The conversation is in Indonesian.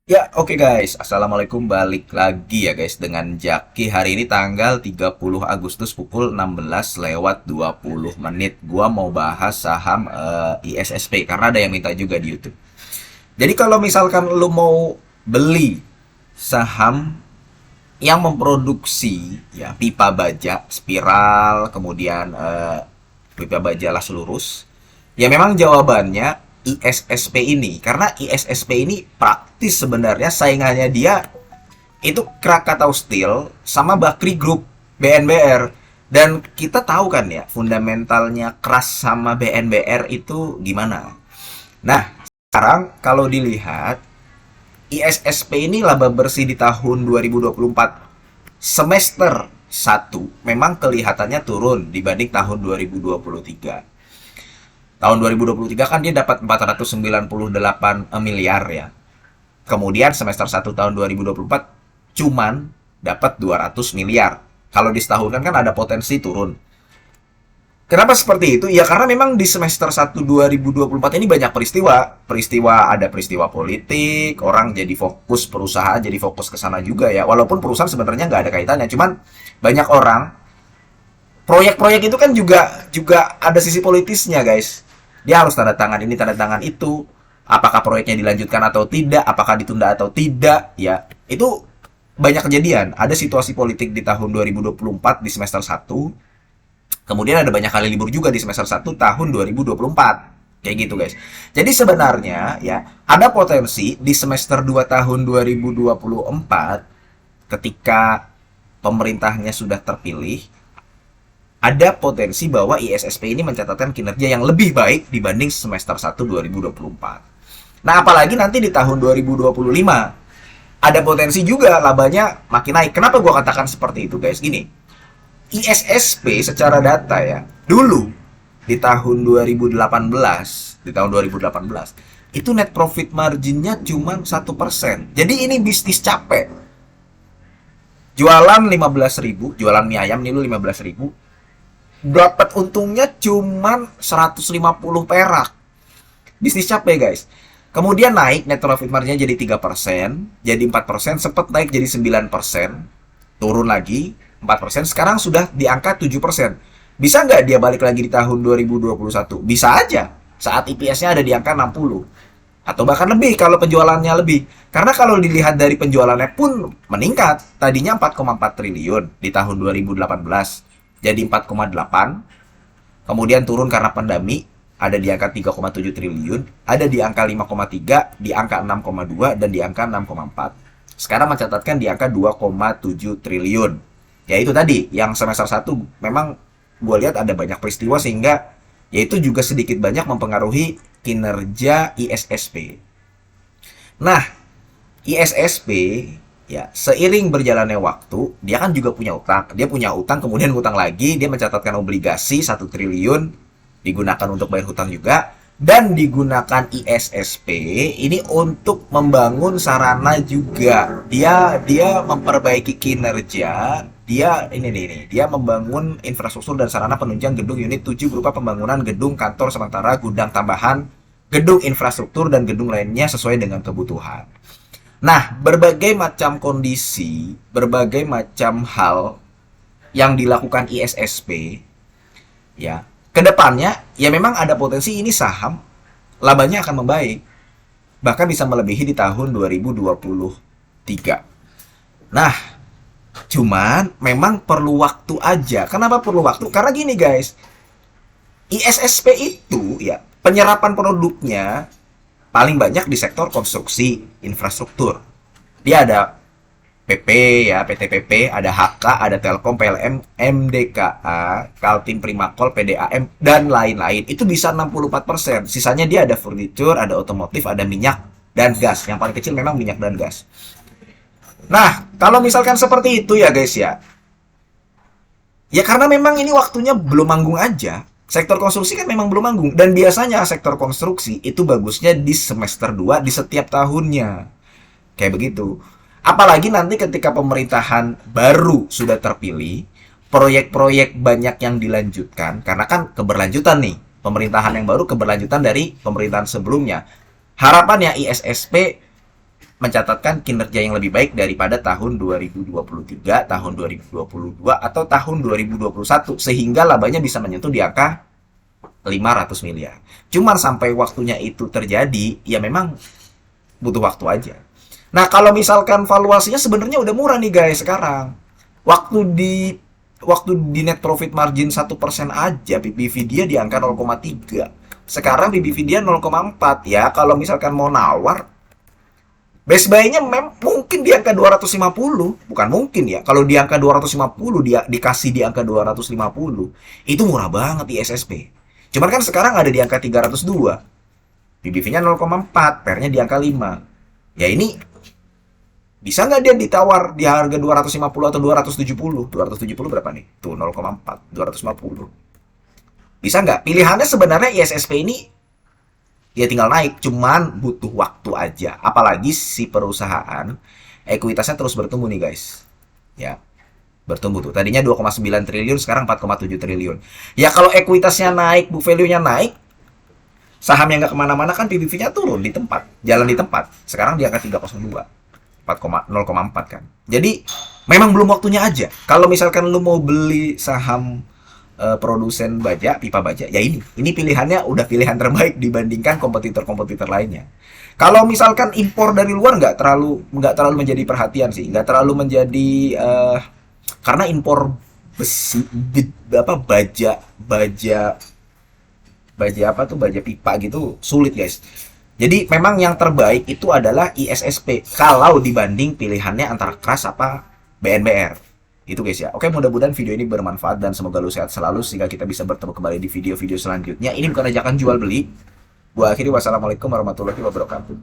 Ya, oke guys. Assalamualaikum, balik lagi ya guys dengan Jaki. Hari ini tanggal 30 Agustus pukul 16 lewat 20 menit. Gua mau bahas saham ISSP karena ada yang minta juga di YouTube. Jadi kalau misalkan lu mau beli saham yang memproduksi ya pipa baja spiral, kemudian pipa baja las lurus, ya memang jawabannya ISSP ini. Karena ISSP ini praktis sebenarnya saingannya dia itu Krakatau Steel sama Bakri Group BNBR. Dan kita tahu kan ya fundamentalnya keras sama BNBR itu gimana. Nah, sekarang kalau dilihat ISSP ini laba bersih di tahun 2024 semester 1 memang kelihatannya turun dibanding tahun 2023. Tahun 2023 kan dia dapat 498 miliar ya. Kemudian semester 1 tahun 2024 cuman dapat 200 miliar. Kalau di setahun kan ada potensi turun. Kenapa seperti itu? Ya karena memang di semester 1 2024 ini banyak peristiwa. Ada peristiwa politik, orang jadi fokus perusahaan, jadi fokus ke sana juga ya. Walaupun perusahaan sebenarnya nggak ada kaitannya, cuman banyak orang proyek-proyek itu kan juga juga ada sisi politisnya, guys. Dia harus tanda tangan ini, tanda tangan itu. Apakah proyeknya dilanjutkan atau tidak, apakah ditunda atau tidak, ya. Itu banyak kejadian. Ada situasi politik di tahun 2024 di semester 1. Kemudian ada banyak kali libur juga di semester 1 tahun 2024. Kayak gitu, guys. Jadi sebenarnya ya, ada potensi di semester 2 tahun 2024 ketika pemerintahnya sudah terpilih, ada potensi bahwa ISSP ini mencatatkan kinerja yang lebih baik dibanding semester 1 2024. Nah, apalagi nanti di tahun 2025 ada potensi juga labanya makin naik. Kenapa gua katakan seperti itu, guys? Gini, ISSP secara data ya, dulu di tahun 2018, itu net profit marginnya cuma 1%. Jadi ini bisnis capek. Jualan 15.000, jualan mie ayam nih lu 15.000, dapat untungnya cuma 150 perak. Bisnis capek, guys. Kemudian naik net profit marginnya jadi 3%, jadi 4%, sempat naik jadi 9%, turun lagi 4%, sekarang sudah di angka 7%. Bisa nggak dia balik lagi di tahun 2021? Bisa aja. Saat IPS-nya ada di angka 60. Atau bahkan lebih kalau penjualannya lebih. Karena kalau dilihat dari penjualannya pun meningkat. Tadinya 4,4 triliun di tahun 2018. Jadi 4,8. Kemudian turun karena pandemi. Ada di angka 3,7 triliun. Ada di angka 5,3. Di angka 6,2. Dan di angka 6,4. Sekarang mencatatkan di angka 2,7 triliun. Ya itu tadi. Yang semester 1 memang gue lihat ada banyak peristiwa sehingga yaitu juga sedikit banyak mempengaruhi kinerja ISSP. Nah, ISSP ya seiring berjalannya waktu, dia kan juga punya utang. Dia punya utang, kemudian utang lagi, dia mencatatkan obligasi 1 triliun digunakan untuk bayar hutang juga dan digunakan ISSP ini untuk membangun sarana juga. Dia memperbaiki kinerja. Dia membangun infrastruktur dan sarana penunjang gedung unit 7 berupa pembangunan gedung kantor sementara, gudang tambahan, gedung infrastruktur dan gedung lainnya sesuai dengan kebutuhan. Nah, berbagai macam kondisi, berbagai macam hal yang dilakukan ISSP ya, kedepannya ya memang ada potensi ini saham labanya akan membaik, bahkan bisa melebihi di tahun 2023. Nah, cuman memang perlu waktu aja. Kenapa perlu waktu? Karena gini, guys, ISSP itu ya penyerapan produknya paling banyak di sektor konstruksi infrastruktur. Dia ada PP ya, PT PP, ada HK, ada Telkom, PLN, MDKA, Kaltim, Primakol, PDAM, dan lain-lain. Itu bisa 64%. Sisanya dia ada furniture, ada otomotif, ada minyak, dan gas. Yang paling kecil memang minyak dan gas. Nah, kalau misalkan seperti itu ya guys ya, ya karena memang ini waktunya belum manggung aja. Sektor konstruksi kan memang belum manggung. Dan biasanya sektor konstruksi itu bagusnya di semester 2 di setiap tahunnya. Kayak begitu. Apalagi nanti ketika pemerintahan baru sudah terpilih, proyek-proyek banyak yang dilanjutkan. Karena kan keberlanjutan nih. Pemerintahan yang baru keberlanjutan dari pemerintahan sebelumnya. Harapannya ISSP mencatatkan kinerja yang lebih baik daripada tahun 2023, tahun 2022, atau tahun 2021 sehingga labanya bisa menyentuh di angka 500 miliar. Cuman sampai waktunya itu terjadi, ya memang butuh waktu aja. Nah, kalau misalkan valuasinya sebenarnya udah murah nih guys sekarang. Waktu di net profit margin 1% aja PBV dia di angka 0,3. Sekarang PBV dia 0,4 ya. Kalau misalkan mau nawar, best buy-nya mungkin di angka 250, bukan mungkin ya. Kalau di angka 250 dia dikasih di angka 250, itu murah banget di SSP. Cuman kan sekarang ada di angka 302. PBV-nya 0,4, PER-nya di angka 5. Ya ini bisa nggak dia ditawar di harga 250 atau 270? 270 berapa nih? Tuh 0,4, 250. Bisa nggak? Pilihannya sebenarnya ISSP ini ya tinggal naik, cuman butuh waktu aja. Apalagi si perusahaan ekuitasnya terus bertumbuh nih guys. Ya, bertumbuh tuh. Tadinya 2,9 triliun, sekarang 4,7 triliun. Ya kalau ekuitasnya naik, book value-nya naik, saham yang nggak kemana-mana kan PBV-nya turun di tempat, jalan di tempat. Sekarang di angka 302. 0,4 kan. Jadi memang belum waktunya aja. Kalau misalkan lu mau beli saham produsen baja, pipa baja, ya ini pilihannya udah pilihan terbaik dibandingkan kompetitor-kompetitor lainnya. Kalau misalkan impor dari luar nggak terlalu menjadi perhatian sih, nggak terlalu menjadi karena impor besi apa baja apa tuh baja pipa gitu sulit guys. Jadi memang yang terbaik itu adalah ISSP kalau dibanding pilihannya antara keras apa BNBR. Itu guys ya. Oke, mudah-mudahan video ini bermanfaat dan semoga lu sehat selalu sehingga kita bisa bertemu kembali di video-video selanjutnya. Ini bukan ajakan jual beli. Gua akhiri, wassalamualaikum warahmatullahi wabarakatuh.